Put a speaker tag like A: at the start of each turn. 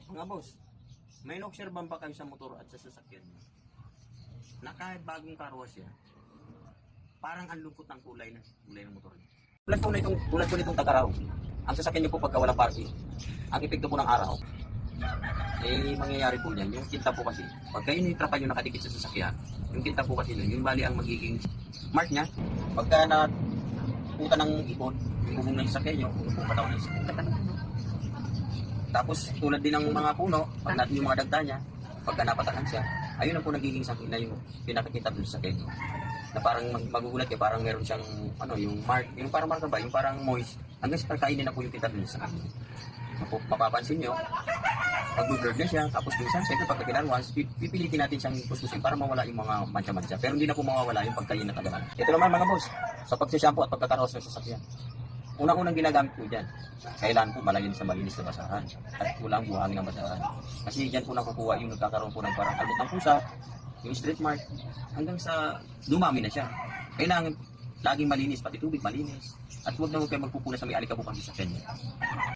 A: Mga boss, may na-obserban ba kayo sa motor at sa sasakyan niyo? Na kahit bagong car wash yan, parang ang lungkot ng kulay ng motor niyo. Tulad po nitong Tagaraw. Ang sasakyan niyo po pagka walang parking, ang epekto po ng araw, mangyayari po niyan, yung kinta po kasi, pagka initrapan nyo nakadikit sa sasakyan, yung kinta po kasi nun, yung bali ang magiging mark niya, pagka na puta ng ibon, yung bubong ng sasakyan nyo, yung katawan ng sasakyan. Tapos tulad din ng mga puno, pag natin yung mga dagta niya, pagka napatakan siya, ayun na po nagiging sakit na yung pinakikita doon sa sasakyan nyo. Na parang magugulat kayo, parang meron siyang, yung mark, yung parang marka ba, yung parang moist, hanggang sa pagkainin na po yung kita doon sa sasakyan. Mapapansin nyo, mag-blurred na siya, tapos minsan, siyempre pagka kinarwas, pipilitin natin siyang puspusin para mawala yung mga mancha-mancha. Pero hindi na po mawawala yung pagkain na kagalan. Ito naman mga boss, sa pagsishampoo at pagkakaros ng sasakyan. Unang-unang ginagamit po dyan, kailan po malinis na basahan at kulang buhangin ng basahan. Kasi dyan po nakukuha yung nagkakaroon po ng parang albot ng pusa, yung street mark, hanggang sa dumami na siya. Kailangan laging malinis, pati tubig malinis. At huwag na huwag kayo magpupunas sa may alikabok ang sasakyan niya.